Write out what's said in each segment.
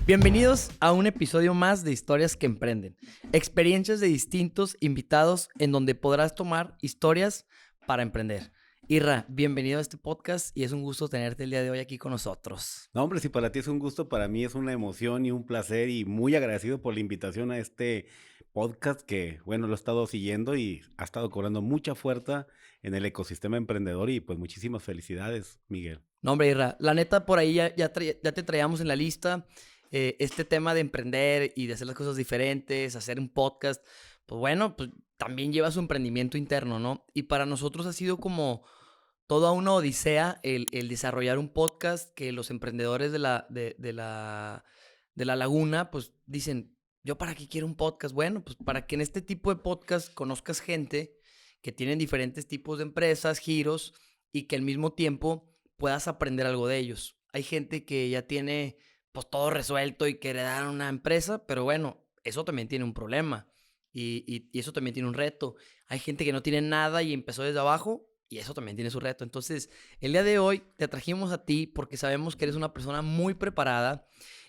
Bienvenidos a un episodio más de Historias que Emprenden. Experiencias de distintos invitados en donde podrás tomar historias para emprender. Irra, bienvenido a este podcast y es un gusto tenerte el día de hoy aquí con nosotros. No, hombre, si para ti es un gusto, para mí es una emoción y un placer y muy agradecido por la invitación a este podcast que, bueno, lo he estado siguiendo y ha estado cobrando mucha fuerza en el ecosistema emprendedor y pues muchísimas felicidades, Miguel. No, hombre, Irra, la neta por ahí ya te traíamos en la lista este tema de emprender y de hacer las cosas diferentes, hacer un podcast. Pues bueno, pues también lleva su emprendimiento interno, ¿no? Y para nosotros ha sido como toda una odisea el desarrollar un podcast que los emprendedores de la laguna, pues dicen, ¿yo para qué quiero un podcast? Bueno, pues para que en este tipo de podcast conozcas gente que tienen diferentes tipos de empresas, giros, y que al mismo tiempo puedas aprender algo de ellos. Hay gente que ya tiene pues todo resuelto y que heredaron una empresa, pero bueno, eso también tiene un problema y eso también tiene un reto. Hay gente que no tiene nada y empezó desde abajo y eso también tiene su reto. Entonces, el día de hoy te trajimos a ti porque sabemos que eres una persona muy preparada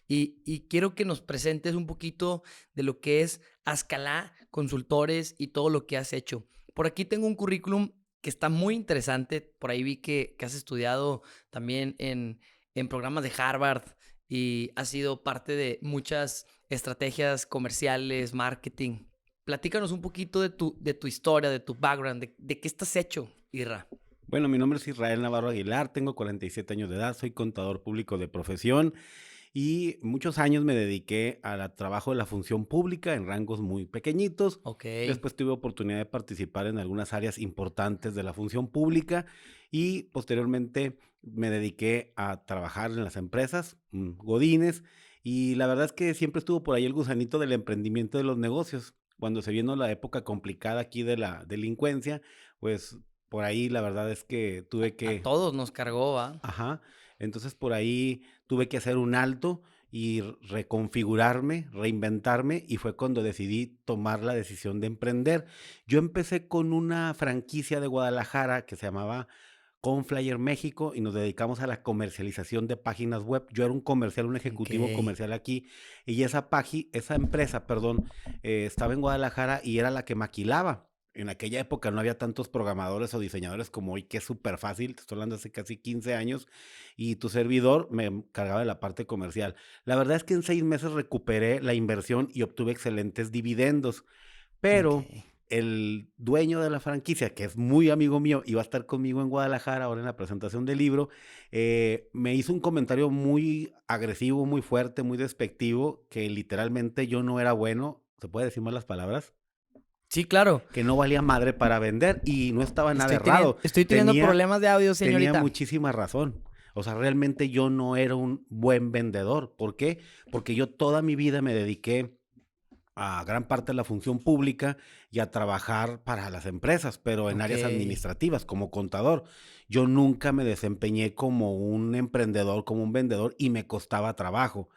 y quiero que nos presentes un poquito de lo que es Azcalá Consultores y todo lo que has hecho. Por aquí tengo un currículum que está muy interesante. Por ahí vi que has estudiado también en programas de Harvard y has sido parte de muchas estrategias comerciales, marketing. Platícanos un poquito de tu historia, de tu background, de qué estás hecho, Irra. Bueno, mi nombre es Israel Navarro Aguilar, tengo 47 años de edad, soy contador público de profesión y muchos años me dediqué al trabajo de la función pública en rangos muy pequeñitos. Ok, Después tuve oportunidad de participar en algunas áreas importantes de la función pública y posteriormente me dediqué a trabajar en las empresas, godines, y la verdad es que siempre estuvo por ahí el gusanito del emprendimiento de los negocios. Cuando se vino la época complicada aquí de la delincuencia, pues por ahí la verdad es que tuve a que. todos nos cargó, ¿va? Ajá. Entonces, por ahí tuve que hacer un alto y reconfigurarme, reinventarme, y fue cuando decidí tomar la decisión de emprender. Yo empecé con una franquicia de Guadalajara que se llamaba Conflyer México y nos dedicamos a la comercialización de páginas web. Yo era un comercial, un Ok. ejecutivo comercial aquí, y esa empresa, perdón, estaba en Guadalajara y era la que maquilaba. En aquella época no había tantos programadores o diseñadores como hoy, que es súper fácil, te estoy hablando hace casi 15 años, y tu servidor me encargaba de la parte comercial. La verdad es que en 6 meses recuperé la inversión y obtuve excelentes dividendos, Ok. pero el dueño de la franquicia, que es muy amigo mío y va a estar conmigo en Guadalajara ahora en la presentación del libro, me hizo un comentario muy agresivo, muy fuerte, muy despectivo, que literalmente yo no era bueno, ¿se puede decir malas palabras? Sí, claro. Que no valía madre para vender y no estaba nada errado. Estoy teniendo Tenía, problemas de audio, tenía señorita. muchísima razón. O sea, realmente yo no era un buen vendedor. ¿Por qué? Porque yo toda mi vida me dediqué a gran parte de la función pública y a trabajar para las empresas, pero en Ok. áreas administrativas, como contador. Yo nunca me desempeñé como un emprendedor, como un vendedor, y me costaba trabajo.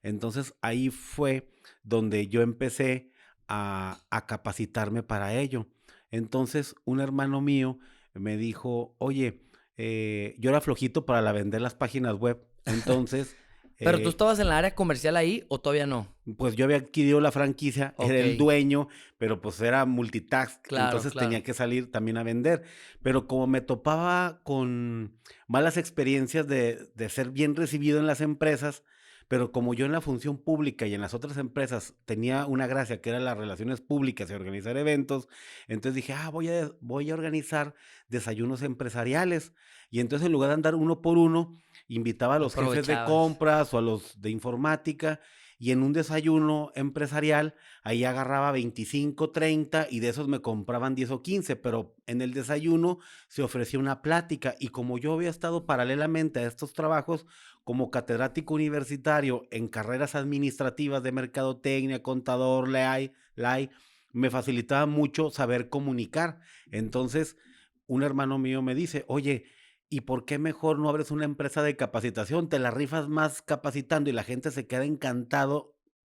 Entonces ahí fue donde yo empecé a capacitarme para ello. Entonces un hermano mío me dijo, oye, yo era flojito para vender las páginas web. Entonces, ¿Pero tú eh, estabas en la área comercial ahí o todavía no? pues yo había adquirido la franquicia, era Ok. el dueño, pero pues era multitask, Claro, entonces tenía claro. que salir también a vender. Pero como me topaba con malas experiencias de ser bien recibido en las empresas, pero como yo en la función pública y en las otras empresas tenía una gracia que eran las relaciones públicas y organizar eventos, entonces dije, voy a organizar desayunos empresariales. Y entonces en lugar de andar uno por uno, invitaba a los jefes de Aprovechabas. compras o a los de informática, y en un desayuno empresarial, ahí agarraba 25, 30 y de esos me compraban 10 o 15, pero en el desayuno se ofrecía una plática y como yo había estado paralelamente a estos trabajos como catedrático universitario en carreras administrativas de mercadotecnia, contador, LAI, me facilitaba mucho saber comunicar. Entonces, un hermano mío me dice, oye, ¿y por qué mejor no abres una empresa de capacitación? Te la rifas más capacitando y la gente se queda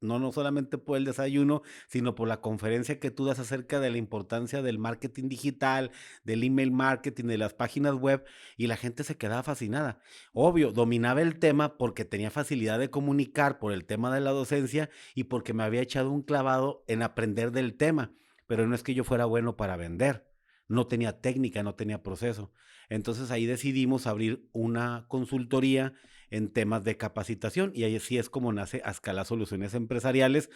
no solamente por el desayuno, sino por la conferencia que tú das acerca de la importancia del marketing digital, del email marketing, de las páginas web, y la gente se quedaba fascinada. Obvio, dominaba el tema porque tenía facilidad de comunicar por el tema de la docencia y porque me había echado un clavado en aprender del tema, pero no es que yo fuera bueno para vender. No tenía técnica, no tenía proceso. Entonces ahí decidimos abrir una consultoría en temas de capacitación y ahí sí es como nace Azcala Soluciones Empresariales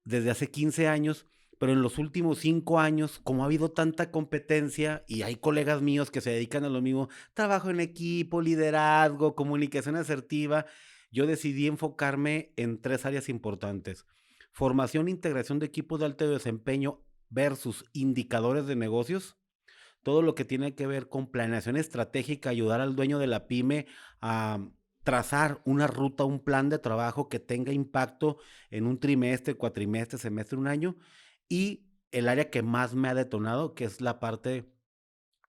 desde hace 15 años, pero en los últimos 5 años, como ha habido tanta competencia y hay colegas míos que se dedican a lo mismo, trabajo en equipo, liderazgo, comunicación asertiva, yo decidí enfocarme en 3 áreas importantes: formación e integración de equipos de alto desempeño versus indicadores de negocios, todo lo que tiene que ver con planeación estratégica, ayudar al dueño de la pyme a trazar una ruta, un plan de trabajo que tenga impacto en un trimestre, cuatrimestre, semestre, un año. Y el área que más me ha detonado, que es la parte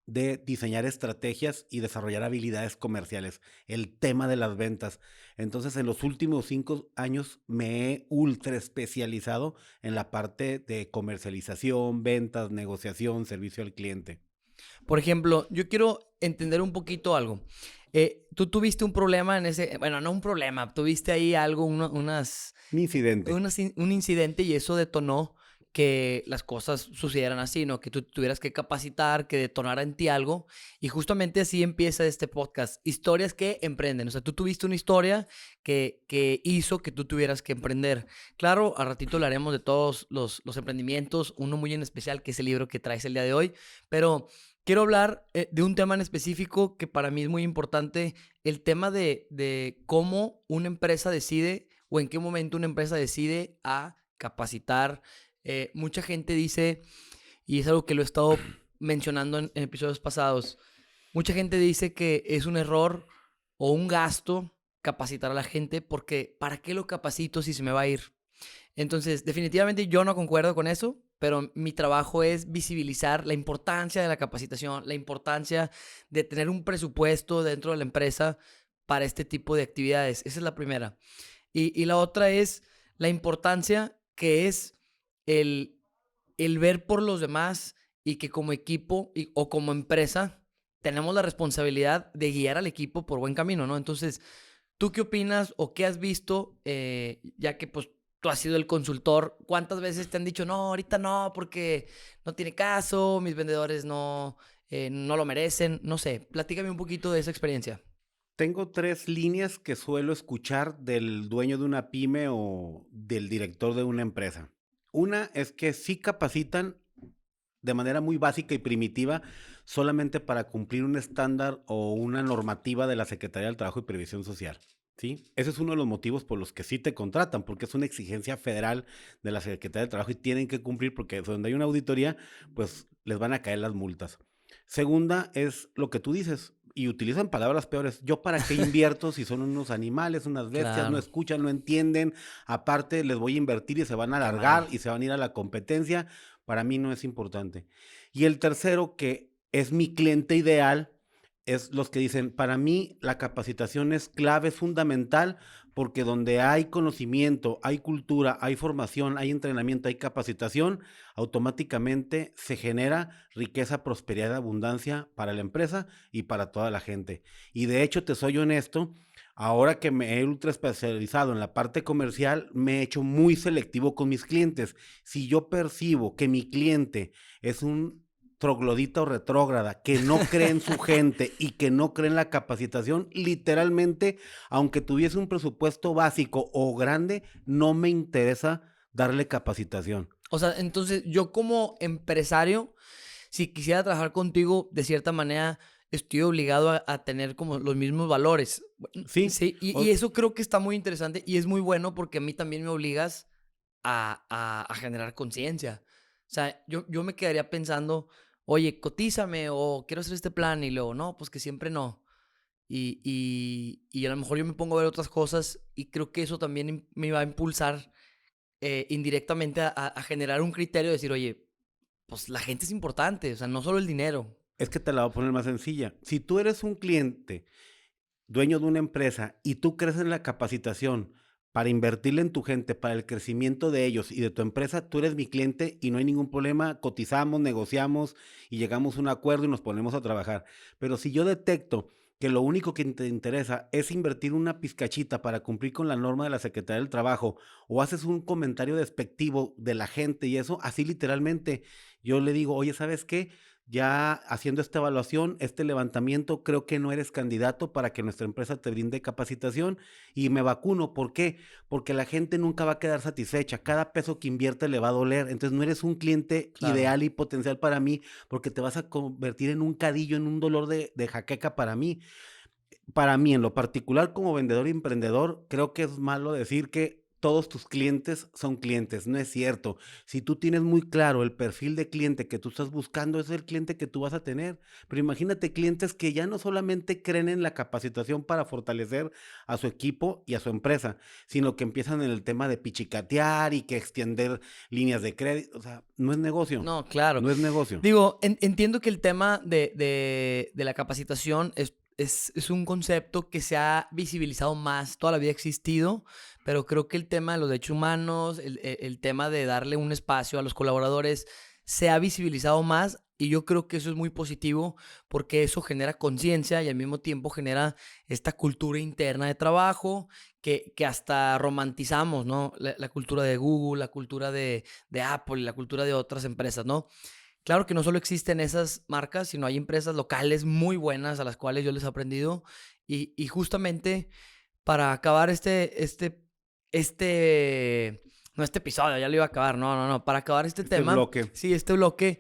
de diseñar estrategias y desarrollar habilidades comerciales, el tema de las ventas. Entonces, en los últimos 5 años me he ultra especializado en la parte de comercialización, ventas, negociación, servicio al cliente. Por ejemplo, yo quiero entender un poquito algo. Tú tuviste un problema en ese, bueno, no un problema, tuviste ahí algo, Un incidente. un incidente y eso detonó que las cosas sucedieran así, ¿no? Que tú tuvieras que capacitar, que detonara en ti algo. Y justamente así empieza este podcast, historias que emprenden. O sea, tú tuviste una historia que hizo que tú tuvieras que emprender. Claro, a ratito hablaremos de todos los emprendimientos, uno muy en especial, que es el libro que traes el día de hoy, pero quiero hablar de un tema en específico que para mí es muy importante, el tema de cómo una empresa decide o en qué momento una empresa decide a capacitar. Mucha gente dice, y es algo que lo he estado mencionando en episodios pasados, mucha gente dice que es un error o un gasto capacitar a la gente porque ¿para qué lo capacito si se me va a ir? Entonces, definitivamente yo no concuerdo con eso, pero mi trabajo es visibilizar la importancia de la capacitación, la importancia de tener un presupuesto dentro de la empresa para este tipo de actividades. Esa es la primera. Y la otra es la importancia que es el, el ver por los demás y que como equipo o como empresa tenemos la responsabilidad de guiar al equipo por buen camino, ¿no? Entonces, ¿tú qué opinas o qué has visto, ya que pues tú has sido el consultor? ¿Cuántas veces te han dicho, no, ahorita no, porque no tiene caso, mis vendedores no lo merecen? No sé, platícame un poquito de esa experiencia. Tengo 3 líneas que suelo escuchar del dueño de una pyme o del director de una empresa. Una es que sí capacitan de manera muy básica y primitiva solamente para cumplir un estándar o una normativa de la Secretaría del Trabajo y Previsión Social. ¿Sí? Ese es uno de los motivos por los que sí te contratan, porque es una exigencia federal de la Secretaría del Trabajo y tienen que cumplir porque donde hay una auditoría, pues les van a caer las multas. Segunda es lo que tú dices, y utilizan palabras peores. ¿Yo para qué invierto si son unos animales, unas bestias, no Claro, escuchan, no entienden? Aparte, les voy a invertir y se van a qué mal. alargar y se van a ir a la competencia. Para mí no es importante. Y el tercero, que es mi cliente ideal, es los que dicen, para mí la capacitación es clave, es fundamental, porque donde hay conocimiento, hay cultura, hay formación, hay entrenamiento, hay capacitación, automáticamente se genera riqueza, prosperidad, abundancia para la empresa y para toda la gente. Y de hecho, te soy honesto, ahora que me he ultra especializado en la parte comercial, me he hecho muy selectivo con mis clientes. Si yo percibo que mi cliente es un troglodita o retrógrada, que no cree en su gente y que no cree en la capacitación, literalmente, aunque tuviese un presupuesto básico o grande, no me interesa darle capacitación. O sea, entonces yo como empresario, si quisiera trabajar contigo, de cierta manera, estoy obligado a tener como los mismos valores. Sí, Sí, y o- eso creo que está muy interesante y es muy bueno porque a mí también me obligas a generar conciencia. O sea, yo me quedaría pensando, oye, cotízame o quiero hacer este plan y luego, no, pues que siempre no. Y a lo mejor yo me pongo a ver otras cosas y creo que eso también me va a impulsar indirectamente a generar un criterio de decir, oye, pues la gente es importante, o sea, no solo el dinero. es que te la voy a poner más sencilla. Si tú eres un cliente, dueño de una empresa, y tú crees en la capacitación, para invertirle en tu gente, para el crecimiento de ellos y de tu empresa, tú eres mi cliente y no hay ningún problema, cotizamos, negociamos y llegamos a un acuerdo y nos ponemos a trabajar. Pero si yo detecto que lo único que te interesa es invertir una pizcachita para cumplir con la norma de la Secretaría del Trabajo, o haces un comentario despectivo de la gente y eso, así literalmente, yo le digo, oye, ¿sabes qué? Ya haciendo esta evaluación, este levantamiento, creo que no eres candidato para que nuestra empresa te brinde capacitación y me vacuno. ¿Por qué? Porque la gente nunca va a quedar satisfecha. Cada peso que invierte le va a doler. Entonces no eres un cliente Claro. ideal y potencial para mí porque te vas a convertir en un cadillo, en un dolor de jaqueca para mí. Para mí, en lo particular, como vendedor y emprendedor, creo que es malo decir que todos tus clientes son clientes. No es cierto. Si tú tienes muy claro el perfil de cliente que tú estás buscando, es el cliente que tú vas a tener. Pero imagínate clientes que ya no solamente creen en la capacitación para fortalecer a su equipo y a su empresa, sino que empiezan en el tema de pichicatear y que extender líneas de crédito. O sea, no es negocio. No, claro. No es negocio. Digo, entiendo que el tema de la capacitación es un concepto que se ha visibilizado más, toda la vida ha existido, pero creo que el tema de los derechos humanos, el tema de darle un espacio a los colaboradores, se ha visibilizado más y yo creo que eso es muy positivo porque eso genera conciencia y al mismo tiempo genera esta cultura interna de trabajo que hasta romantizamos, ¿no? La cultura de Google, la cultura de Apple, la cultura de otras empresas, ¿no? Claro que no solo existen esas marcas, sino hay empresas locales muy buenas a las cuales yo les he aprendido. Y justamente para acabar no este episodio, ya lo iba a acabar, no, para acabar este Este tema, bloque. sí, este bloque,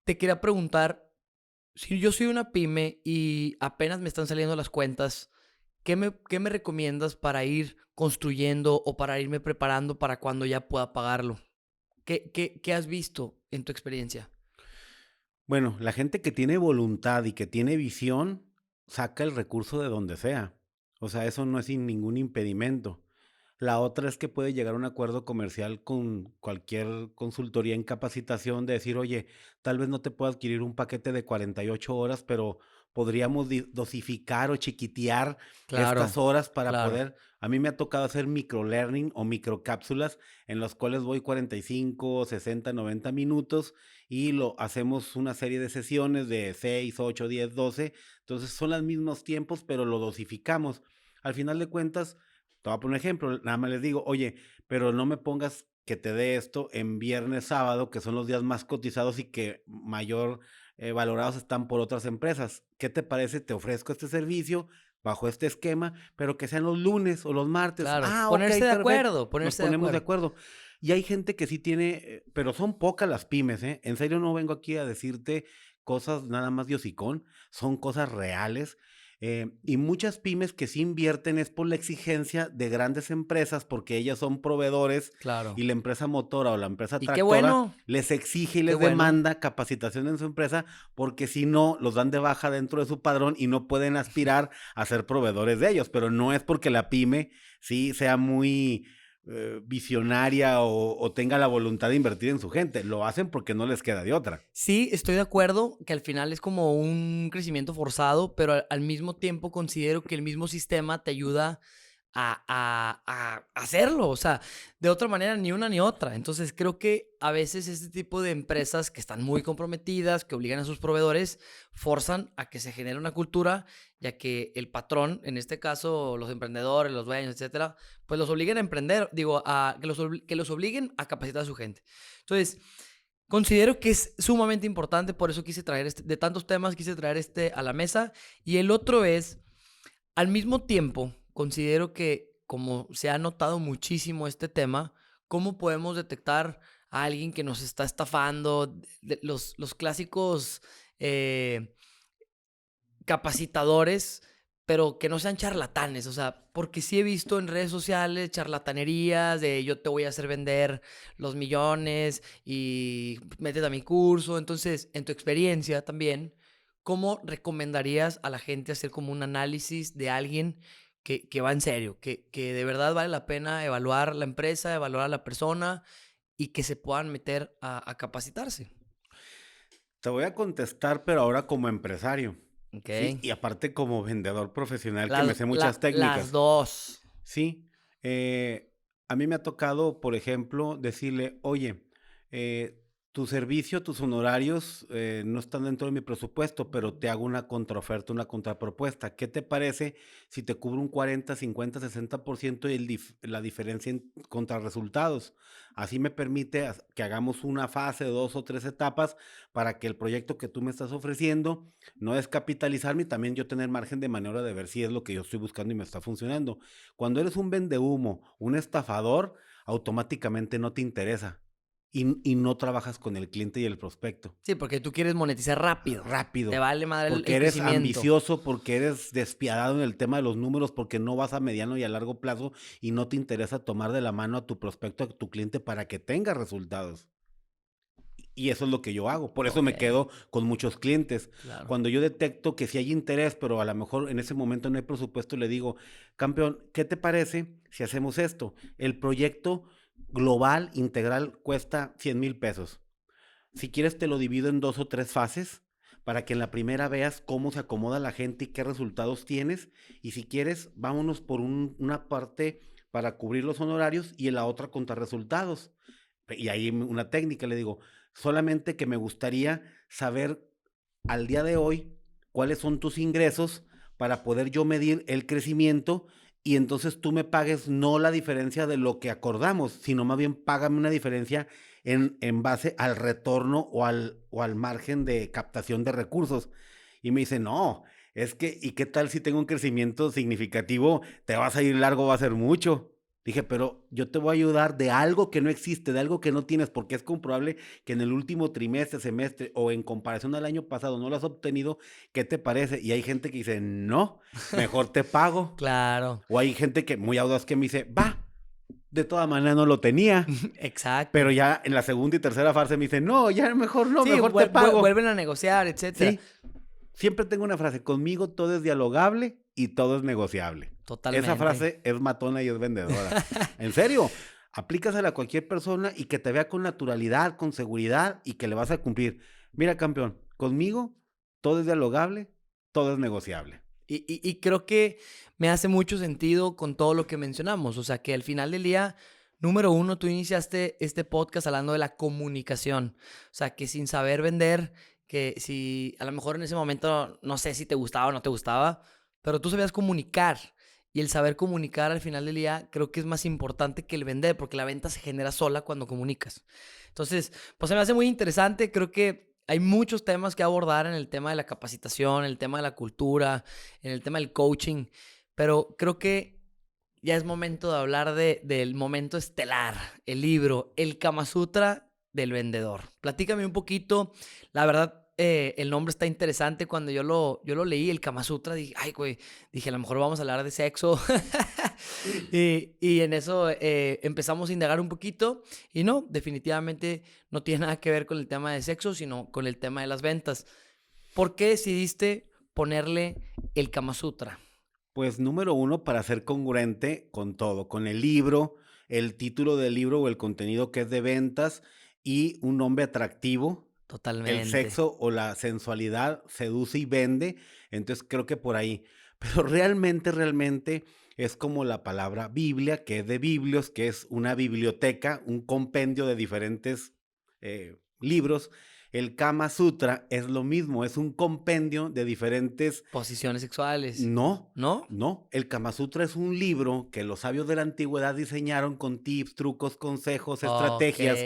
te quería preguntar, si yo soy una pyme y apenas me están saliendo las cuentas, ¿qué me recomiendas para ir construyendo o para irme preparando para cuando ya pueda pagarlo? ¿Qué has visto en tu experiencia? Bueno, la gente que tiene voluntad y que tiene visión, saca el recurso de donde sea. O sea, eso no es sin ningún impedimento. La otra es que puede llegar a un acuerdo comercial con cualquier consultoría en capacitación de decir, oye, tal vez no te puedo adquirir un paquete de 48 horas, pero podríamos dosificar o chiquitear Claro, estas horas para claro. poder. A mí me ha tocado hacer microlearning o microcápsulas en las cuales voy 45, 60, 90 minutos y lo hacemos una serie de sesiones de 6, 8, 10, 12. Entonces son los mismos tiempos, pero lo dosificamos. Al final de cuentas, te voy a poner un ejemplo, nada más les digo, oye, pero no me pongas que te dé esto en viernes, sábado, que son los días más cotizados y que mayor valorados están por otras empresas. ¿Qué te parece? Te ofrezco este servicio bajo este esquema, pero que sean los lunes o los martes. Claro, Ah, ok, ponerse de perfecto. acuerdo, Nos ponerse de ponemos de acuerdo. acuerdo. Y hay gente que sí tiene, pero son pocas las pymes, ¿eh? En serio no vengo aquí a decirte cosas nada más de hocicón, son cosas reales. Y muchas pymes que sí invierten es por la exigencia de grandes empresas, porque ellas son proveedores Claro. y la empresa motora o la empresa Y qué tractora bueno, les exige y qué les bueno. demanda capacitación en su empresa, porque si no, los dan de baja dentro de su padrón y no pueden aspirar a ser proveedores de ellos. Pero no es porque la pyme sí sea muy visionaria o tenga la voluntad de invertir en su gente. Lo hacen porque no les queda de otra. Sí, estoy de acuerdo que al final es como un crecimiento forzado, pero al mismo tiempo considero que el mismo sistema te ayuda a hacerlo. O sea, de otra manera, ni una ni otra. Entonces, creo que a veces este tipo de empresas que están muy comprometidas, que obligan a sus proveedores, forzan a que se genere una cultura, ya que el patrón, en este caso los emprendedores, los dueños, etcétera, pues los obliguen a emprender, digo, que los obliguen a capacitar a su gente. Entonces, considero que es sumamente importante, por eso quise traer de tantos temas, quise traer este a la mesa. Y el otro es, al mismo tiempo, considero que como se ha notado muchísimo este tema, ¿cómo podemos detectar a alguien que nos está estafando? Los clásicos eh, capacitadores, pero que no sean charlatanes, o sea, porque sí he visto en redes sociales charlatanerías de yo te voy a hacer vender los millones y métete a mi curso. Entonces, en tu experiencia también, ¿cómo recomendarías a la gente hacer como un análisis de alguien que va en serio, que de verdad vale la pena evaluar la empresa, evaluar a la persona y que se puedan meter a capacitarse? Te voy a contestar, pero ahora como empresario, Ok. ¿sí? Y aparte como vendedor profesional que me Las, sé muchas las técnicas, dos. ¿sí? A mí me ha tocado, por ejemplo, decirle, oye, tu servicio, tus honorarios no están dentro de mi presupuesto, pero te hago una contraoferta, una contrapropuesta. ¿Qué te parece si te cubro un 40, 50, 60% y la diferencia en contrarresultados? Así me permite que hagamos una fase, 2 o 3 etapas para que el proyecto que tú me estás ofreciendo no descapitalizarme y también yo tener margen de maniobra de ver si es lo que yo estoy buscando y me está funcionando. Cuando eres un vendehumo, un estafador, automáticamente no te interesa y no trabajas con el cliente y el prospecto. Sí, porque tú quieres monetizar rápido. Te Rápido, vale madre porque el eres crecimiento. ambicioso, porque eres despiadado en el tema de los números, porque no vas a mediano y a largo plazo y no te interesa tomar de la mano a tu prospecto, a tu cliente para que tenga resultados. Y eso es lo que yo hago. Por eso me Okey, quedo con muchos clientes. claro. Cuando yo detecto que si hay interés, pero a lo mejor en ese momento no hay presupuesto, le digo, campeón, ¿qué te parece si hacemos esto? El proyecto global, integral, cuesta 100,000 pesos. Si quieres, te lo divido en 2 o 3 fases para que en la primera veas cómo se acomoda la gente y qué resultados tienes. Y si quieres, vámonos por una parte para cubrir los honorarios y en la otra contra resultados. Y ahí una técnica, le digo, solamente que me gustaría saber al día de hoy cuáles son tus ingresos para poder yo medir el crecimiento y entonces tú me pagues no la diferencia de lo que acordamos, sino más bien págame una diferencia en base al retorno o al margen de captación de recursos. Y me dice, no, es que, ¿y qué tal si tengo un crecimiento significativo? Te vas a ir largo, va a ser mucho. Dije, pero yo te voy a ayudar de algo que no existe, de algo que no tienes, porque es comprobable que en el último trimestre, semestre o en comparación al año pasado no lo has obtenido. ¿Qué te parece? Y hay gente que dice, no, mejor te pago. Claro. O hay gente que muy audaz que me dice, va, de todas maneras no lo tenía. Pero Exacto. ya en la segunda y tercera fase me dice, no, ya mejor no, Sí, mejor te pago. vuelven a negociar, etcétera. Sí, siempre tengo una frase, conmigo todo es dialogable y todo es negociable. Esa Totalmente. frase es matona y es vendedora. En serio, aplícasela a cualquier persona y que te vea con naturalidad, con seguridad y que le vas a cumplir. Mira, campeón, conmigo todo es dialogable, todo es negociable. Y creo que me hace mucho sentido con todo lo que mencionamos. O sea, que al final del día, número uno, tú iniciaste este podcast hablando de la comunicación. O sea, que sin saber vender, que si a lo mejor en ese momento no sé si te gustaba o no te gustaba, pero tú sabías comunicar. Y el saber comunicar al final del día creo que es más importante que el vender, porque la venta se genera sola cuando comunicas. Entonces, pues se me hace muy interesante. Creo que hay muchos temas que abordar en el tema de la capacitación, en el tema de la cultura, en el tema del coaching, pero creo que ya es momento de hablar del momento estelar, el libro, el Kama Sutra del vendedor. Platícame un poquito, la verdad, el nombre está interesante. Cuando yo lo leí, el Kama Sutra, dije, ay, güey, dije, a lo mejor vamos a hablar de sexo. Y en eso empezamos a indagar un poquito y no, definitivamente no tiene nada que ver con el tema de sexo, sino con el tema de las ventas. ¿Por qué decidiste ponerle el Kama Sutra? Pues número uno, para ser congruente con todo, con el libro, el título del libro o el contenido que es de ventas y un nombre atractivo. El Totalmente. sexo o la sensualidad seduce y vende, entonces creo que por ahí. Pero realmente es como la palabra Biblia, que es de Biblios, que es una biblioteca, un compendio de diferentes libros. El Kama Sutra es lo mismo, es un compendio de diferentes. Posiciones sexuales, No, ¿no? no, el Kama Sutra es un libro que los sabios de la antigüedad diseñaron con tips, trucos, consejos, Ok. estrategias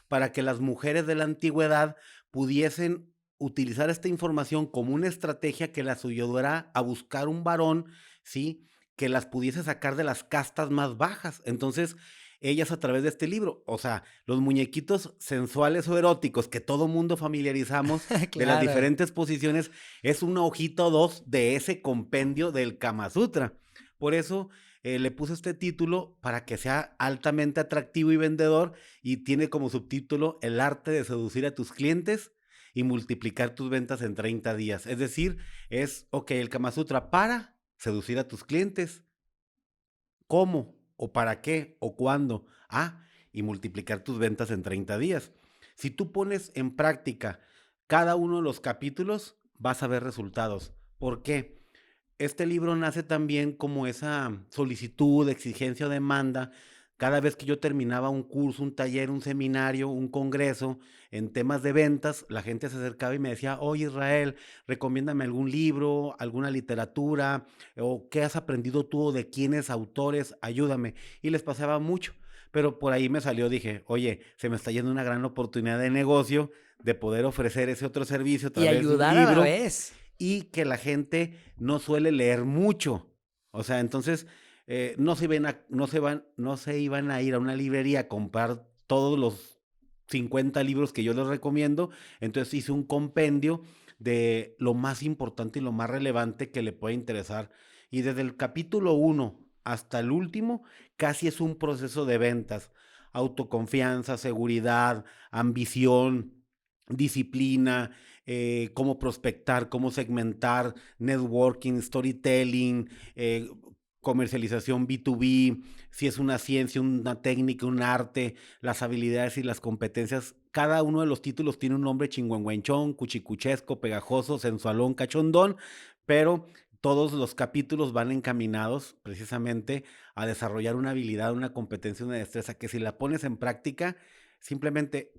para que las mujeres de la antigüedad pudiesen utilizar esta información como una estrategia que las ayudara a buscar un varón, ¿sí? Que las pudiese sacar de las castas más bajas. Entonces, ellas a través de este libro, o sea, los muñequitos sensuales o eróticos que todo mundo familiarizamos de las Claro. diferentes posiciones, es una hojita o dos de ese compendio del Kama Sutra. Por eso le puse este título para que sea altamente atractivo y vendedor y tiene como subtítulo El arte de seducir a tus clientes y multiplicar tus ventas en 30 días. Es decir, ok, el Kama Sutra para seducir a tus clientes. ¿Cómo? ¿O para qué? ¿O cuándo? Y multiplicar tus ventas en 30 días. Si tú pones en práctica cada uno de los capítulos, vas a ver resultados. ¿Por qué? este libro nace también como esa solicitud, exigencia o demanda. Cada vez que yo terminaba un curso, un taller, un seminario, un congreso en temas de ventas, la gente se acercaba y me decía, oye Israel, recomiéndame algún libro, alguna literatura, o qué has aprendido tú, o de quiénes autores, ayúdame. Y les pasaba mucho. Pero por ahí me salió, dije, oye, se me está yendo una gran oportunidad de negocio de poder ofrecer ese otro servicio a Y través de un ayudar a la libro vez. y que la gente no suele leer mucho. O sea, entonces no se iban a ir a una librería a comprar todos los 50 libros que yo les recomiendo. Entonces hice un compendio de lo más importante y lo más relevante que le puede interesar. Y desde el capítulo uno hasta el último, casi es un proceso de ventas. Autoconfianza, seguridad, ambición, disciplina, cómo prospectar, cómo segmentar, networking, storytelling, comercialización B2B, si es una ciencia, una técnica, un arte, las habilidades y las competencias. Cada uno de los títulos tiene un nombre chingüengüenchón, cuchicuchesco, pegajoso, sensualón, cachondón, pero todos los capítulos van encaminados precisamente a desarrollar una habilidad, una competencia, una destreza que si la pones en práctica, simplemente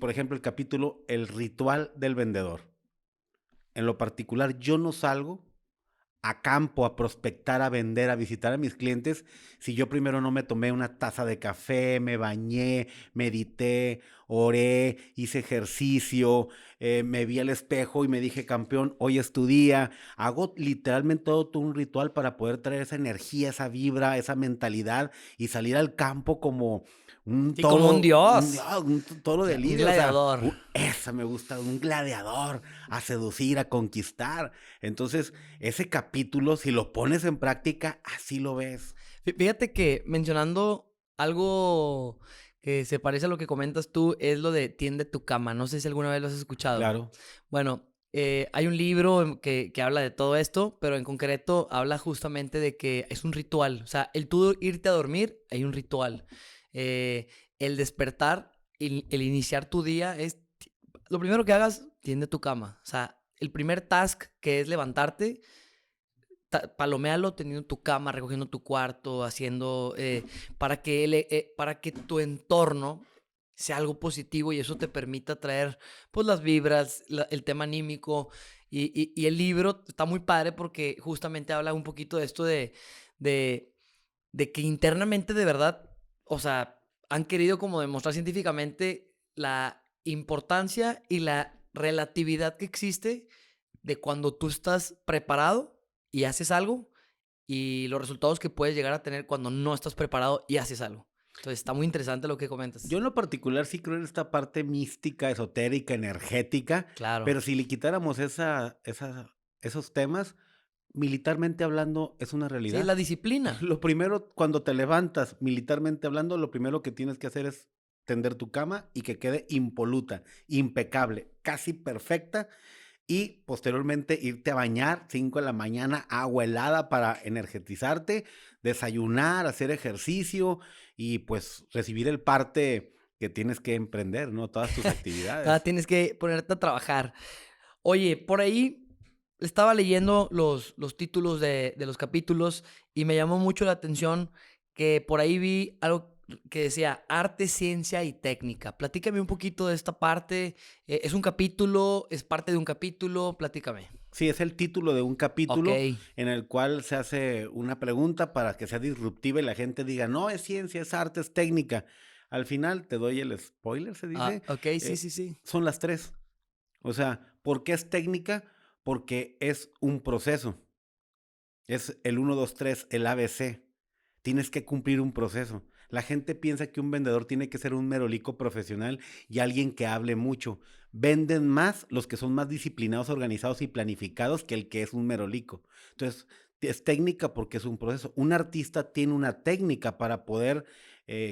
por ejemplo, el capítulo El ritual del vendedor. En lo particular, yo no salgo a campo, a prospectar, a vender, a visitar a mis clientes, si yo primero no me tomé una taza de café, me bañé, medité, oré, hice ejercicio, me vi al espejo y me dije, campeón, hoy es tu día. Hago literalmente todo un ritual para poder traer esa energía, esa vibra, esa mentalidad y salir al campo como un Sí, como un toro, dios. un toro de Un lidia, o sea, gladiador. esa me gusta, un gladiador, a seducir, a conquistar. Entonces, ese capítulo, si lo pones en práctica, así lo ves. Fíjate que mencionando algo que se parece a lo que comentas tú, es lo de tiende tu cama. No sé si alguna vez lo has escuchado. Claro. Bueno, hay un libro que habla de todo esto, pero en concreto habla justamente de que es un ritual. O sea, el tú irte a dormir, hay un ritual. El despertar, el iniciar tu día es... Lo primero que hagas, tiende tu cama. O sea, el primer task que es levantarte, paloméalo teniendo tu cama, recogiendo tu cuarto, haciendo... para que tu entorno sea algo positivo y eso te permita traer pues las vibras, el tema anímico y el libro está muy padre porque justamente habla un poquito de esto de, de que internamente de verdad, o sea, han querido como demostrar científicamente la importancia y la relatividad que existe de cuando tú estás preparado y haces algo y los resultados que puedes llegar a tener cuando no estás preparado y haces algo. Entonces está muy interesante lo que comentas. Yo en lo particular sí creo en esta parte mística, esotérica, energética, Claro. pero si le quitáramos esos temas, militarmente hablando, es una Sí, realidad. la disciplina. Lo primero, cuando te levantas, militarmente hablando, lo primero que tienes que hacer es tender tu cama y que quede impoluta, impecable, casi perfecta. Y posteriormente irte a bañar, 5 de la mañana, agua helada para energetizarte, desayunar, hacer ejercicio y pues recibir el parte que tienes que emprender, ¿no? Todas tus actividades. Tienes que ponerte a trabajar. Oye, por ahí estaba leyendo los títulos de los capítulos y me llamó mucho la atención que por ahí vi algo que decía arte, ciencia y técnica. Platícame un poquito de esta parte. ¿Es un capítulo? ¿Es parte de un capítulo? Platícame. Sí, es el título de un Ok. capítulo en el cual se hace una pregunta para que sea disruptiva y la gente diga, no, es ciencia, es arte, es técnica. Al final te doy el spoiler, se dice, Ok, sí, sí, sí. son las tres. O sea, ¿por qué es técnica? Porque es un proceso. Es el uno 2 3 el ABC. Tienes que cumplir un proceso. La gente piensa que un vendedor tiene que ser un merolico profesional y alguien que hable mucho. Venden más los que son más disciplinados, organizados y planificados que el que es un merolico. Entonces, es técnica porque es un proceso. Un artista tiene una técnica para poder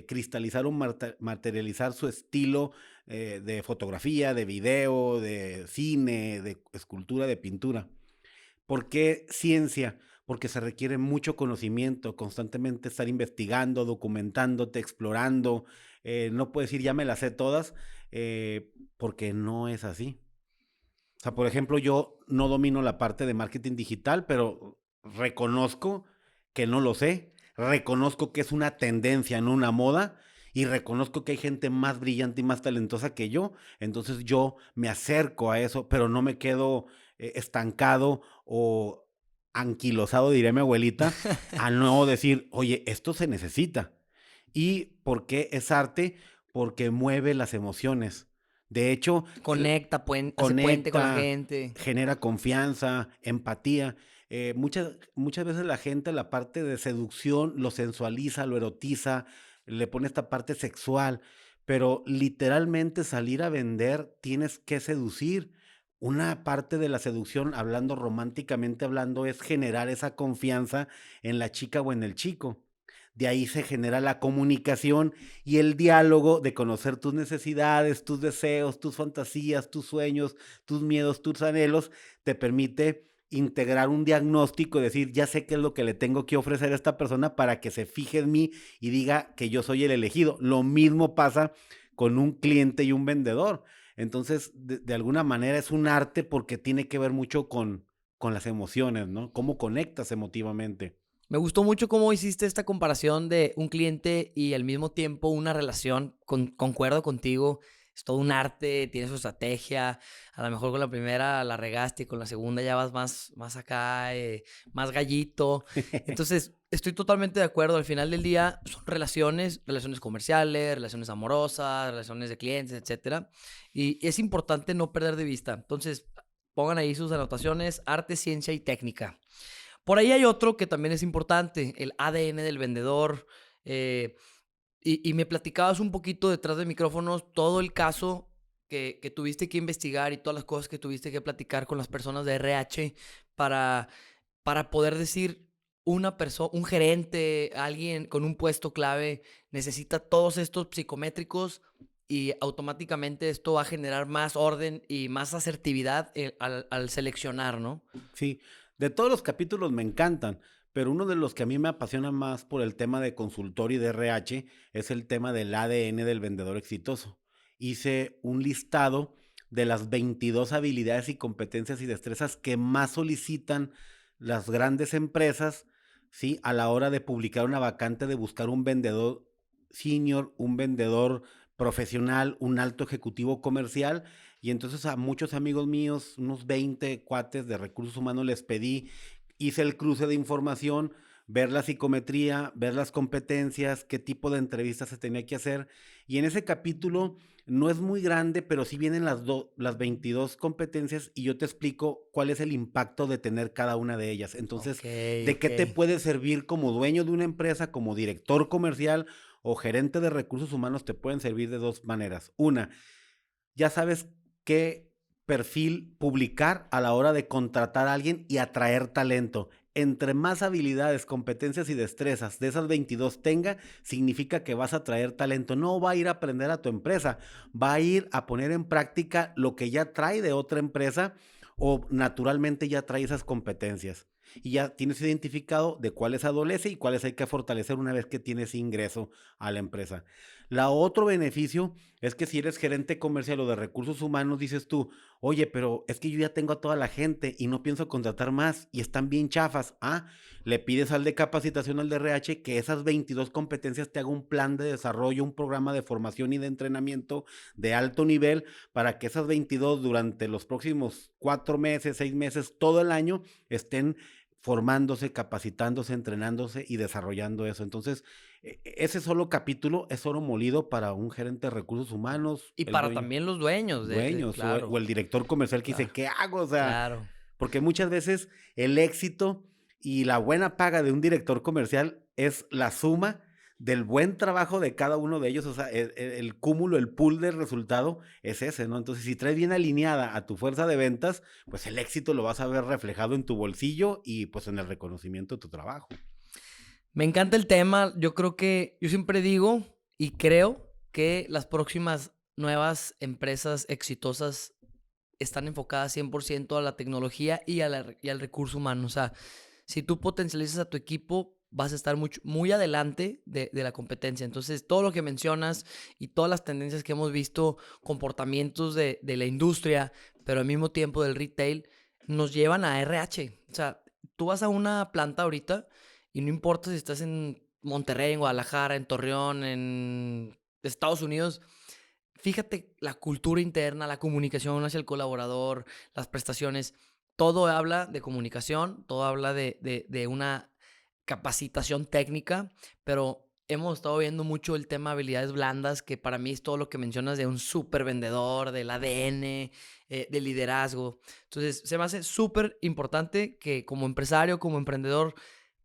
cristalizar o materializar su estilo de fotografía, de video, de cine, de escultura, de pintura. ¿Por qué ciencia? Porque se requiere mucho conocimiento, constantemente estar investigando, documentándote, explorando. No puedes decir, ya me las sé todas, porque no es así. O sea, por ejemplo, yo no domino la parte de marketing digital, pero reconozco que no lo sé, reconozco que es una tendencia, no una moda, y reconozco que hay gente más brillante y más talentosa que yo, entonces yo me acerco a eso, pero no me quedo estancado o anquilosado, diría mi abuelita, al no decir, oye, esto se necesita. ¿Y por qué es arte? Porque mueve las emociones. De hecho, Conecta, hace puente con la conecta, gente. genera confianza, empatía. Muchas veces la gente la parte de seducción lo sensualiza, lo erotiza, le pone esta parte sexual, pero literalmente salir a vender tienes que seducir. Una parte de la seducción, hablando románticamente hablando, es generar esa confianza en la chica o en el chico. De ahí se genera la comunicación y el diálogo de conocer tus necesidades, tus deseos, tus fantasías, tus sueños, tus miedos, tus anhelos, te permite integrar un diagnóstico y decir, ya sé qué es lo que le tengo que ofrecer a esta persona para que se fije en mí y diga que yo soy el elegido. Lo mismo pasa con un cliente y un vendedor. Entonces, de alguna manera es un arte porque tiene que ver mucho con las emociones, ¿no? Cómo conectas emotivamente. Me gustó mucho cómo hiciste esta comparación de un cliente y al mismo tiempo una relación. Concuerdo contigo, es todo un arte, tiene su estrategia. A lo mejor con la primera la regaste y con la segunda ya vas más acá, más gallito. Entonces, estoy totalmente de acuerdo. Al final del día son relaciones comerciales, relaciones amorosas, relaciones de clientes, etcétera. Y es importante no perder de vista. Entonces, pongan ahí sus anotaciones: arte, ciencia y técnica. Por ahí hay otro que también es importante, el ADN del vendedor. eh, y me platicabas un poquito detrás de micrófonos todo el caso que tuviste que investigar y todas las cosas que tuviste que platicar con las personas de RH para, para poder decir una persona, un gerente, alguien con un puesto clave necesita todos estos psicométricos y automáticamente esto va a generar más orden y más asertividad al seleccionar, ¿no? Sí, de todos los capítulos me encantan, pero uno de los que a mí me apasiona más por el tema de consultor y de RH es el tema del ADN del vendedor exitoso. Hice un listado de las 22 habilidades y competencias y destrezas que más solicitan las grandes empresas, ¿sí? A la hora de publicar una vacante, de buscar un vendedor senior, un vendedor profesional, un alto ejecutivo comercial. Y entonces a muchos amigos míos, unos 20 cuates de recursos humanos, les pedí, hice el cruce de información, ver la psicometría, ver las competencias, qué tipo de entrevistas se tenía que hacer. Y en ese capítulo no es muy grande, pero sí vienen las 22 competencias y yo te explico cuál es el impacto de tener cada una de ellas. Entonces, Ok, ¿de ok. qué te puede servir como dueño de una empresa, como director comercial o gerente de recursos humanos? Te pueden servir de dos maneras. Una, ya sabes qué perfil publicar a la hora de contratar a alguien y atraer talento. Entre más habilidades, competencias y destrezas de esas 22 tenga, significa que vas a traer talento. No va a ir a aprender a tu empresa, va a ir a poner en práctica lo que ya trae de otra empresa o naturalmente ya trae esas competencias. Y ya tienes identificado de cuáles adolece y cuáles hay que fortalecer una vez que tienes ingreso a la empresa. La otro beneficio es que si eres gerente comercial o de recursos humanos, dices tú, oye, pero es que yo ya tengo a toda la gente y no pienso contratar más y están bien chafas. Ah, le pides al de capacitación, al de RH, que esas 22 competencias te haga un plan de desarrollo, un programa de formación y de entrenamiento de alto nivel para que esas 22 durante los próximos 4 meses, 6 meses, todo el año estén formándose, capacitándose, entrenándose y desarrollando eso. Entonces, ese solo capítulo es oro molido para un gerente de recursos humanos, Y el para dueño, también los dueños dueños claro, o el director comercial que dice, claro, ¿qué hago? O sea, claro. porque muchas veces el éxito y la buena paga de un director comercial es la suma del buen trabajo de cada uno de ellos, o sea, el cúmulo, el pool del resultado es ese, ¿no? Entonces, si traes bien alineada a tu fuerza de ventas, pues el éxito lo vas a ver reflejado en tu bolsillo y pues en el reconocimiento de tu trabajo. Me encanta el tema. Yo creo que, yo siempre digo y creo que las próximas nuevas empresas exitosas están enfocadas 100% a la tecnología y al recurso humano. O sea, si tú potencializas a tu equipo, vas a estar muy adelante de la competencia. Entonces, todo lo que mencionas y todas las tendencias que hemos visto, comportamientos de la industria, pero al mismo tiempo del retail, nos llevan a RH. O sea, tú vas a una planta ahorita y no importa si estás en Monterrey, en Guadalajara, en Torreón, en Estados Unidos, fíjate la cultura interna, la comunicación hacia el colaborador, las prestaciones, todo habla de comunicación, todo habla de una capacitación técnica, pero hemos estado viendo mucho el tema de habilidades blandas, que para mí es todo lo que mencionas de un súper vendedor, del ADN, de liderazgo. Entonces, se me hace súper importante que como empresario, como emprendedor,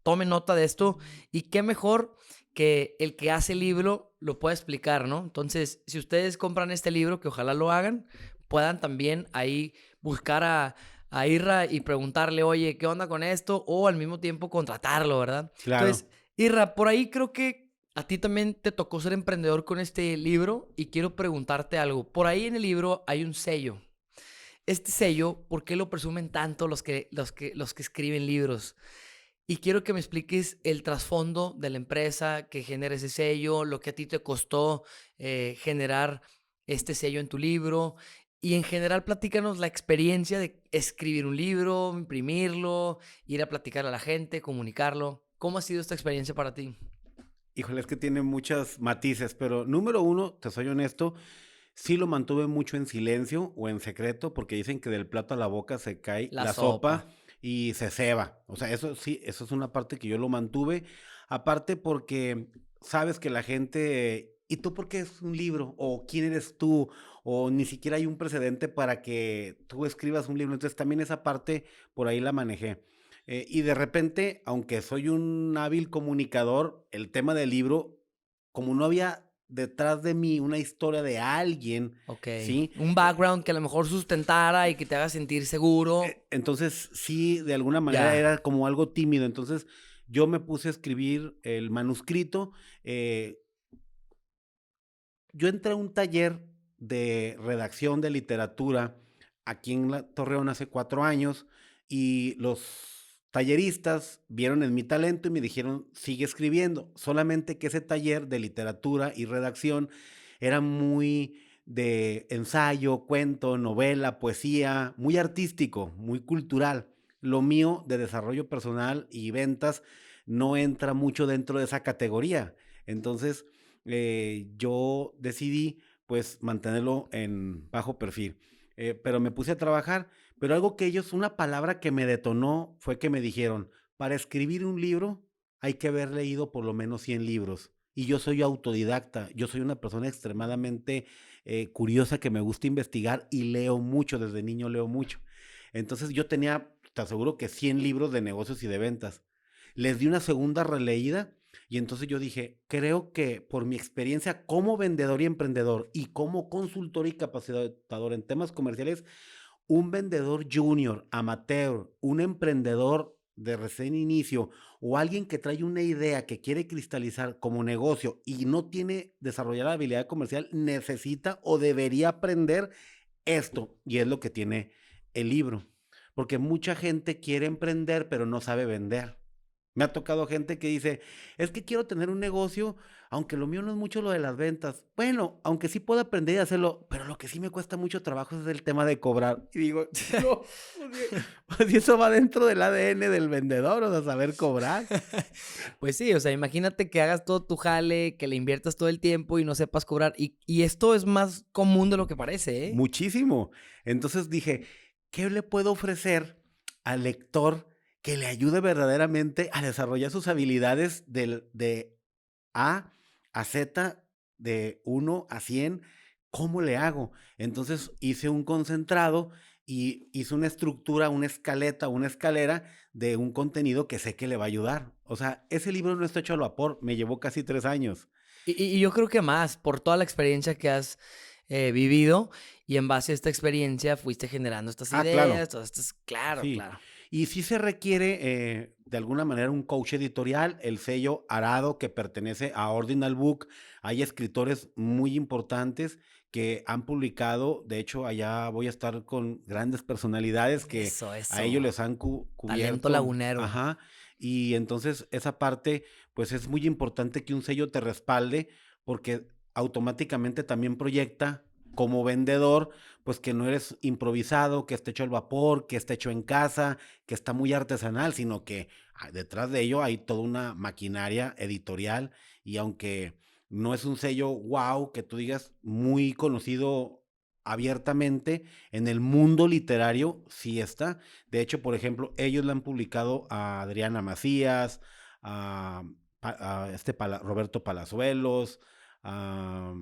tome nota de esto y qué mejor que el que hace el libro lo pueda explicar, ¿no? Entonces, si ustedes compran este libro, que ojalá lo hagan, puedan también ahí buscar a Irra y preguntarle, oye, ¿qué onda con esto? O al mismo tiempo contratarlo, ¿verdad? Claro. Entonces, Irra, por ahí creo que a ti también te tocó ser emprendedor con este libro y quiero preguntarte algo. Por ahí en el libro hay un sello. Este sello, ¿por qué lo presumen tanto los que escriben libros? Y quiero que me expliques el trasfondo de la empresa que genera ese sello, lo que a ti te costó generar este sello en tu libro. Y en general, platícanos la experiencia de escribir un libro, imprimirlo, ir a platicar a la gente, comunicarlo. ¿Cómo ha sido esta experiencia para ti? Híjole, es que tiene muchos matices, pero número uno, te soy honesto, sí lo mantuve mucho en silencio o en secreto, porque dicen que del plato a la boca se cae La la sopa. sopa y se ceba. O sea, eso sí, eso es una parte que yo lo mantuve. Aparte porque sabes que la gente, ¿y tú por qué es un libro? ¿O quién eres tú? O ni siquiera hay un precedente para que tú escribas un libro. Entonces también esa parte por ahí la manejé. Y de repente, aunque soy un hábil comunicador, el tema del libro, como no había detrás de mí una historia de alguien, Ok. ¿sí? Un background que a lo mejor sustentara y que te haga sentir seguro. Entonces, sí, de alguna manera Ya. era como algo tímido. Entonces, yo me puse a escribir el manuscrito. eh, yo entré a un taller de redacción de literatura aquí en Torreón hace 4 años y los talleristas vieron en mi talento y me dijeron, sigue escribiendo. Solamente que ese taller de literatura y redacción era muy de ensayo, cuento, novela, poesía, muy artístico, muy cultural. Lo mío de desarrollo personal y ventas no entra mucho dentro de esa categoría. Entonces, yo decidí pues mantenerlo en bajo perfil. Pero me puse a trabajar, pero algo que ellos, una palabra que me detonó fue que me dijeron, para escribir un libro hay que haber leído por lo menos 100 libros. Y yo soy autodidacta, yo soy una persona extremadamente curiosa que me gusta investigar y leo mucho, desde niño leo mucho. Entonces yo tenía, te aseguro que 100 libros de negocios y de ventas. Les di una segunda releída y entonces yo dije, creo que por mi experiencia como vendedor y emprendedor y como consultor y capacitador en temas comerciales, un vendedor junior, amateur, un emprendedor de recién inicio o alguien que trae una idea que quiere cristalizar como negocio y no tiene desarrollada la habilidad comercial, necesita o debería aprender esto. Y es lo que tiene el libro. Porque mucha gente quiere emprender, pero no sabe vender. Me ha tocado gente que dice, es que quiero tener un negocio, aunque lo mío no es mucho lo de las ventas. Bueno, aunque sí puedo aprender a hacerlo, pero lo que sí me cuesta mucho trabajo es el tema de cobrar. Y digo, no, pues si eso va dentro del ADN del vendedor, o sea, saber cobrar. Pues sí, o sea, imagínate que hagas todo tu jale, que le inviertas todo el tiempo y no sepas cobrar. Y esto es más común de lo que parece, ¿eh? Muchísimo. Entonces dije, ¿qué le puedo ofrecer al lector que le ayude verdaderamente a desarrollar sus habilidades de A a Z, de 1 a 100? ¿Cómo le hago? Entonces hice un concentrado y hice una estructura, una escaleta, una escalera de un contenido que sé que le va a ayudar. O sea, ese libro no está hecho al vapor, me llevó casi 3 años. Y yo creo que más, por toda la experiencia que has vivido y en base a esta experiencia fuiste generando estas Ah, claro. ideas, todas estas... Claro, Sí, claro. y sí se requiere de alguna manera un coach editorial, el sello Arado que pertenece a Ordinal Book. Hay escritores muy importantes que han publicado, de hecho allá voy a estar con grandes personalidades que Eso, a ellos eso. les han Talento cubierto, lagunero. ajá, y entonces esa parte pues es muy importante que un sello te respalde porque automáticamente también proyecta como vendedor, pues que no eres improvisado, que esté hecho al vapor, que esté hecho en casa, que está muy artesanal, sino que detrás de ello hay toda una maquinaria editorial y aunque no es un sello wow, que tú digas muy conocido abiertamente, en el mundo literario sí está. De hecho, por ejemplo, ellos le han publicado a Adriana Macías, a, Roberto Palazuelos, a,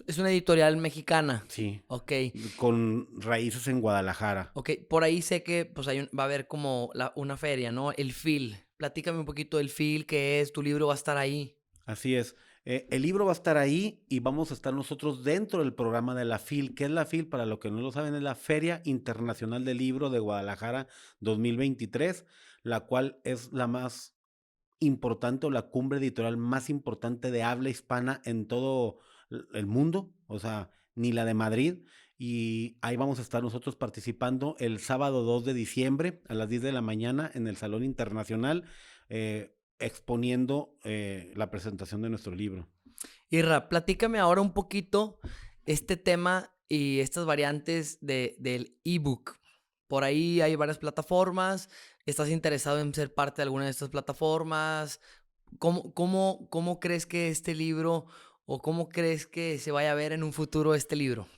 Es una editorial mexicana. sí, Ok. con raíces en Guadalajara. Ok, por ahí sé que pues va a haber como una feria, ¿no? El FIL. Platícame un poquito del FIL, qué es, tu libro va a estar ahí. Así es. El libro va a estar ahí y vamos a estar nosotros dentro del programa de la FIL. ¿Qué es la FIL? Para los que no lo saben, es la Feria Internacional del Libro de Guadalajara 2023, la cual es la más importante o la cumbre editorial más importante de habla hispana en todo el mundo, o sea, ni la de Madrid. Y ahí vamos a estar nosotros participando el sábado 2 de diciembre a las 10 de la mañana en el Salón Internacional, exponiendo la presentación de nuestro libro. Irra, platícame ahora un poquito este tema y estas variantes del ebook. Por ahí hay varias plataformas. ¿Estás interesado en ser parte de alguna de estas plataformas? ¿Cómo crees que este libro o cómo crees que se vaya a ver en un futuro este libro?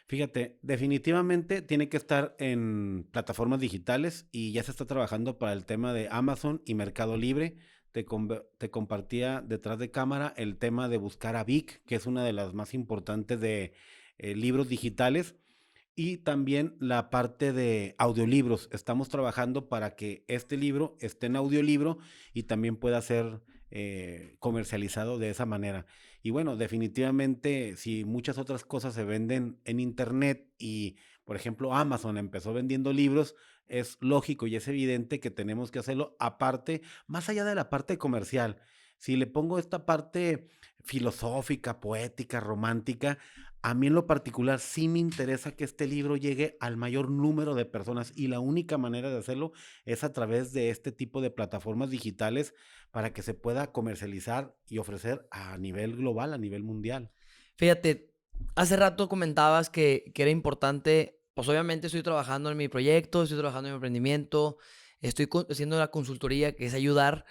Fíjate, definitivamente tiene que estar en plataformas digitales y ya se está trabajando para el tema de Amazon y Mercado Libre. Te compartía detrás de cámara el tema de buscar a Vic, que es una de las más importantes de libros digitales, y también la parte de audiolibros. Estamos trabajando para que este libro esté en audiolibro y también pueda ser comercializado de esa manera. Y bueno, definitivamente, si muchas otras cosas se venden en internet y, por ejemplo, Amazon empezó vendiendo libros, es lógico y es evidente que tenemos que hacerlo aparte, más allá de la parte comercial. Si le pongo esta parte filosófica, poética, romántica, a mí en lo particular sí me interesa que este libro llegue al mayor número de personas y la única manera de hacerlo es a través de este tipo de plataformas digitales para que se pueda comercializar y ofrecer a nivel global, a nivel mundial. Fíjate, hace rato comentabas que era importante, pues obviamente estoy trabajando en mi proyecto, estoy trabajando en mi emprendimiento, estoy haciendo la consultoría que es ayudar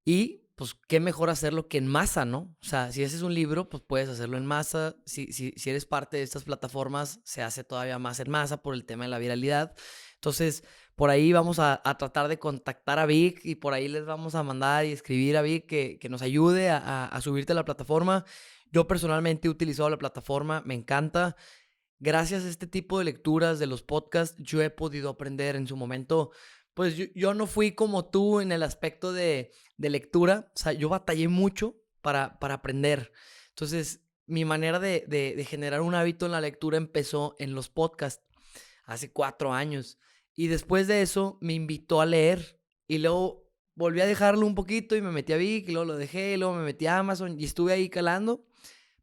y pues qué mejor hacerlo que en masa, ¿no? O sea, si haces un libro, pues puedes hacerlo en masa. Si eres parte de estas plataformas, se hace todavía más en masa por el tema de la viralidad. Entonces, por ahí vamos a tratar de contactar a Vic y por ahí les vamos a mandar y escribir a Vic que nos ayude a subirte a la plataforma. Yo personalmente he utilizado la plataforma, me encanta. Gracias a este tipo de lecturas de los podcasts, yo he podido aprender en su momento. Pues yo no fui como tú en el aspecto de lectura, o sea, yo batallé mucho para aprender. Entonces, mi manera de generar un hábito en la lectura empezó en los podcasts hace 4 años. Y después de eso me invitó a leer y luego volví a dejarlo un poquito y me metí a Vic y luego lo dejé y luego me metí a Amazon y estuve ahí calando.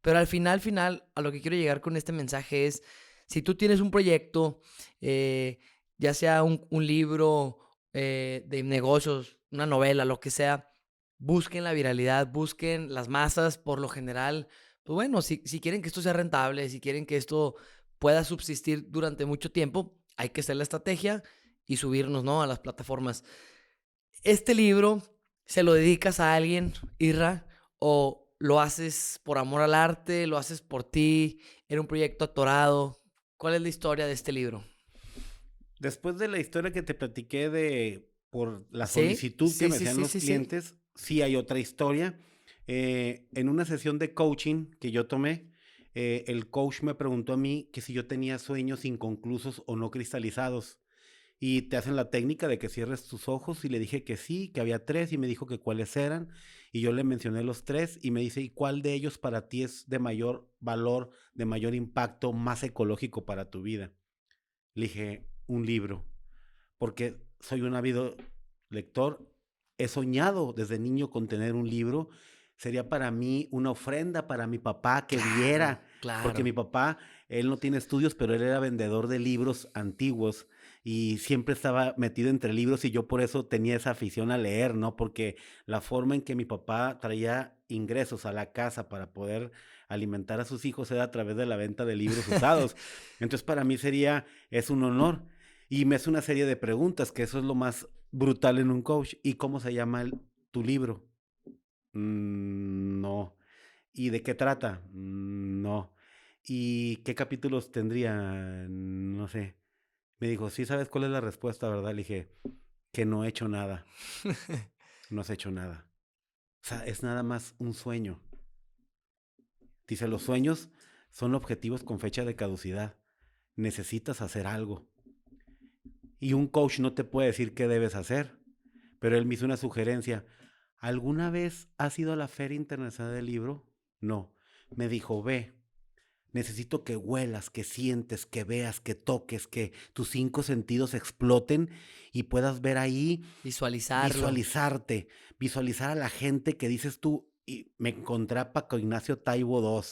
Pero al final, a lo que quiero llegar con este mensaje es, si tú tienes un proyecto, ya sea un libro de negocios, una novela, lo que sea, busquen la viralidad, busquen las masas por lo general. Pues bueno, si quieren que esto sea rentable, si quieren que esto pueda subsistir durante mucho tiempo, hay que hacer la estrategia y subirnos, ¿no?, a las plataformas. Este libro, ¿se lo dedicas a alguien, Irra? ¿O lo haces por amor al arte? ¿Lo haces por ti? ¿Era un proyecto atorado? ¿Cuál es la historia de este libro? Después de la historia que te platiqué de por la ¿Sí? solicitud que Sí, me sí, hacían sí, los sí, sí. clientes, sí hay otra historia. En una sesión de coaching que yo tomé, el coach me preguntó a mí que si yo tenía sueños inconclusos o no cristalizados. Y te hacen la técnica de que cierres tus ojos y le dije que sí, que había tres y me dijo que cuáles eran. Y yo le mencioné los tres y me dice, ¿y cuál de ellos para ti es de mayor valor, de mayor impacto, más ecológico para tu vida? Le dije, un libro, porque soy un ávido lector. He soñado desde niño con tener un libro. Sería para mí una ofrenda para mi papá que Claro, viera, porque claro. mi papá, él no tiene estudios, pero él era vendedor de libros antiguos y siempre estaba metido entre libros y yo por eso tenía esa afición a leer, ¿no? Porque la forma en que mi papá traía ingresos a la casa para poder alimentar a sus hijos era a través de la venta de libros usados. Entonces para mí es un honor. Y me hace una serie de preguntas, que eso es lo más brutal en un coach. ¿Y cómo se llama tu libro? No. ¿Y de qué trata? No. ¿Y qué capítulos tendría? No sé. Me dijo, sí, ¿sabes cuál es la respuesta, verdad? Le dije, que no he hecho nada. No has hecho nada. O sea, es nada más un sueño. Dice, los sueños son objetivos con fecha de caducidad. Necesitas hacer algo. Y un coach no te puede decir qué debes hacer. Pero él me hizo una sugerencia. ¿Alguna vez has ido a la Feria Internacional del Libro? No. Me dijo, ve. Necesito que huelas, que sientes, que veas, que toques, que tus 5 sentidos exploten y puedas ver ahí, Visualizarlo. visualizar a la gente que dices tú. Y me encontré a Paco Ignacio Taibo II,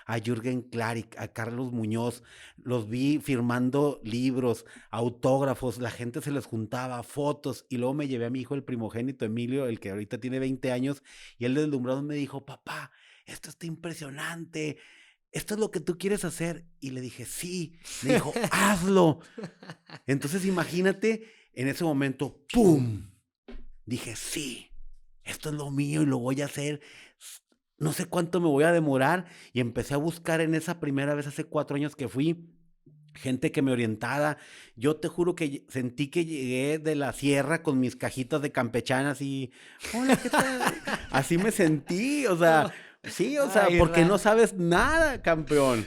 a Jürgen Klarik, a Carlos Muñoz, los vi firmando libros, autógrafos, la gente se les juntaba, fotos, y luego me llevé a mi hijo, el primogénito Emilio, el que ahorita tiene 20 años, y él deslumbrado me dijo, papá, esto está impresionante, ¿esto es lo que tú quieres hacer? Y le dije, sí. Me dijo, hazlo. Entonces imagínate, en ese momento, ¡pum! Dije, sí, esto es lo mío y lo voy a hacer. No sé cuánto me voy a demorar. Y empecé a buscar en esa primera vez, hace 4 años que fui, gente que me orientara. Yo te juro que sentí que llegué de la sierra con mis cajitas de campechanas y, hola, ¿qué tal? Así me sentí, o sea, sí, o sea, Ay, porque no Ra. sabes nada, campeón.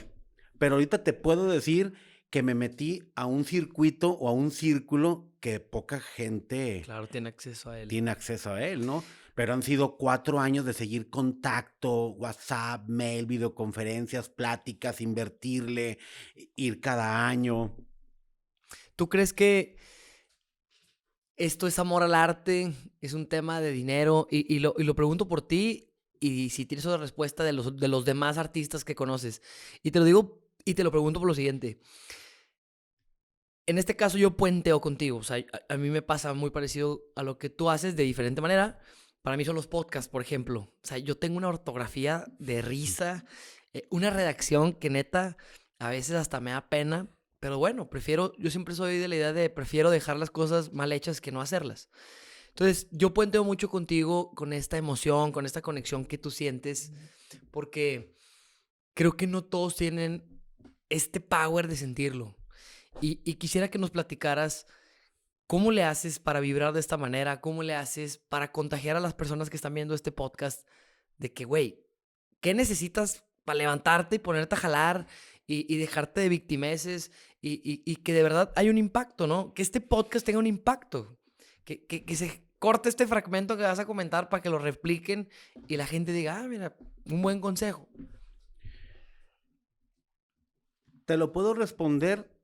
Pero ahorita te puedo decir que me metí a un circuito o a un círculo que poca gente Claro, tiene acceso a él. tiene acceso a él, ¿no? Pero han sido 4 años de seguir contacto, WhatsApp, mail, videoconferencias, pláticas, invertirle, ir cada año. ¿Tú crees que esto es amor al arte? ¿Es un tema de dinero? Y lo pregunto por ti y si tienes otra respuesta de los demás artistas que conoces. Y te lo digo y te lo pregunto por lo siguiente. En este caso yo puenteo contigo. O sea, a mí me pasa muy parecido a lo que tú haces de diferente manera. Para mí son los podcasts, por ejemplo. O sea, yo tengo una ortografía de risa, una redacción que neta a veces hasta me da pena. Pero bueno, yo siempre soy de la idea de prefiero dejar las cosas mal hechas que no hacerlas. Entonces, yo puenteo mucho contigo con esta emoción, con esta conexión que tú sientes, porque creo que no todos tienen este power de sentirlo. Y quisiera que nos platicaras cómo le haces para vibrar de esta manera, cómo le haces para contagiar a las personas que están viendo este podcast de que, güey, ¿qué necesitas para levantarte y ponerte a jalar y dejarte de victimeces y que de verdad hay un impacto, ¿no? Que este podcast tenga un impacto, que se corte este fragmento que vas a comentar para que lo repliquen y la gente diga, ah, mira, un buen consejo. Te lo puedo responder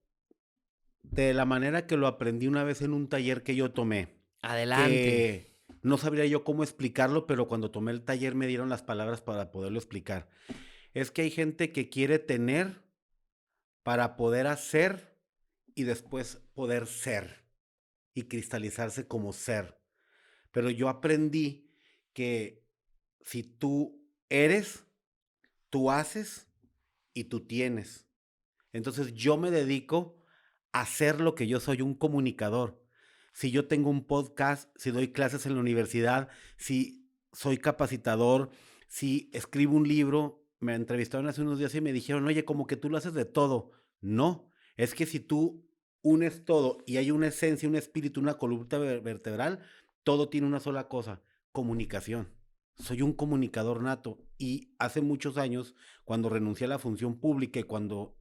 de la manera que lo aprendí una vez en un taller que yo tomé, Adelante. que no sabría yo cómo explicarlo, pero cuando tomé el taller me dieron las palabras para poderlo explicar. Es que hay gente que quiere tener para poder hacer y después poder ser y cristalizarse como ser. Pero yo aprendí que si tú eres, tú haces y tú tienes. Entonces yo me dedico a hacer lo que yo soy, un comunicador. Si yo tengo un podcast, si doy clases en la universidad, si soy capacitador, si escribo un libro, me entrevistaron hace unos días y me dijeron, oye, como que tú lo haces de todo. No, es que si tú unes todo y hay una esencia, un espíritu, una columna vertebral, todo tiene una sola cosa, comunicación. Soy un comunicador nato y hace muchos años, cuando renuncié a la función pública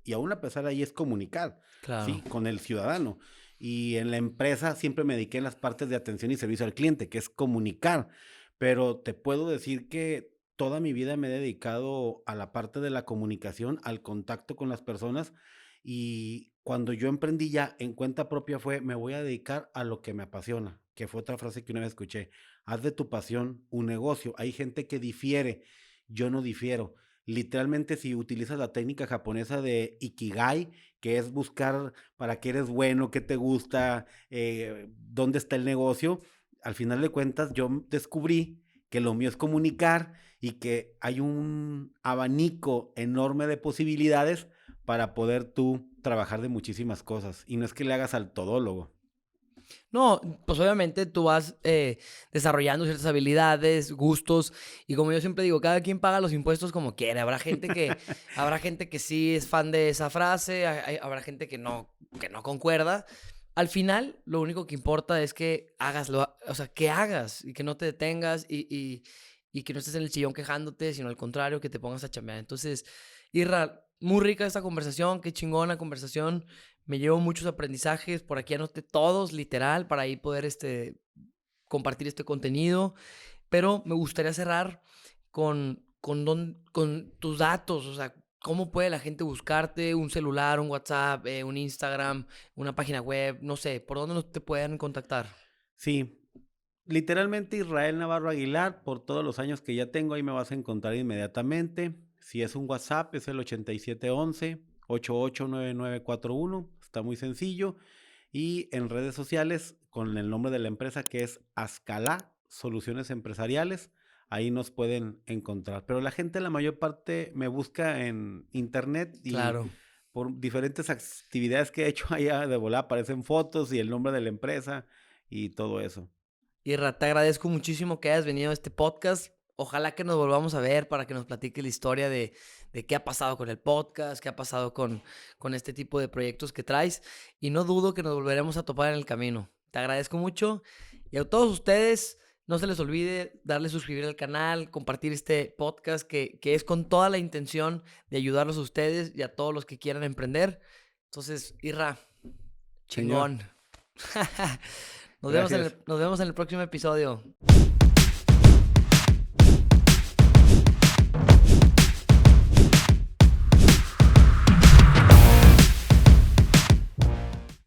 y aún a pesar de ahí es comunicar, Claro. ¿sí? Con el ciudadano. Y en la empresa siempre me dediqué en las partes de atención y servicio al cliente, que es comunicar. Pero te puedo decir que toda mi vida me he dedicado a la parte de la comunicación, al contacto con las personas. Y cuando yo emprendí ya en cuenta propia fue, me voy a dedicar a lo que me apasiona, que fue otra frase que una vez escuché, haz de tu pasión un negocio. Hay gente que difiere, yo no difiero. Literalmente, si utilizas la técnica japonesa de Ikigai, que es buscar para qué eres bueno, qué te gusta, dónde está el negocio, al final de cuentas yo descubrí que lo mío es comunicar y que hay un abanico enorme de posibilidades para poder tú trabajar de muchísimas cosas. Y no es que le hagas al todólogo. No, pues obviamente tú vas desarrollando ciertas habilidades, gustos, y como yo siempre digo, cada quien paga los impuestos como quiere. Habrá gente que sí es fan de esa frase, habrá gente que no concuerda. Al final, lo único que importa es que hagaslo, o sea, que hagas y que no te detengas y que no estés en el sillón quejándote, sino al contrario, que te pongas a chambear. Entonces, Irra, muy rica esta conversación, qué chingona conversación. Me llevo muchos aprendizajes, por aquí anoté todos, literal, para ahí poder compartir este contenido. Pero me gustaría cerrar con tus datos, o sea, cómo puede la gente buscarte, un celular, un WhatsApp, un Instagram, una página web, no sé, por dónde te pueden contactar. Sí, literalmente Israel Navarro Aguilar, por todos los años que ya tengo, ahí me vas a encontrar inmediatamente. Si es un WhatsApp, es el 8711-889941. Está muy sencillo. Y en redes sociales, con el nombre de la empresa que es Azcalá Soluciones Empresariales, ahí nos pueden encontrar. Pero la gente, la mayor parte, me busca en internet y Claro. por diferentes actividades que he hecho allá de volada aparecen fotos y el nombre de la empresa y todo eso. Irra, te agradezco muchísimo que hayas venido a este podcast. Ojalá que nos volvamos a ver para que nos platiques la historia de qué ha pasado con el podcast, qué ha pasado con este tipo de proyectos que traes. Y no dudo que nos volveremos a topar en el camino. Te agradezco mucho. Y a todos ustedes, no se les olvide darle suscribir al canal, compartir este podcast que es con toda la intención de ayudarlos a ustedes y a todos los que quieran emprender. Entonces, Irra, Señor, chingón. gracias. Nos vemos en el próximo episodio.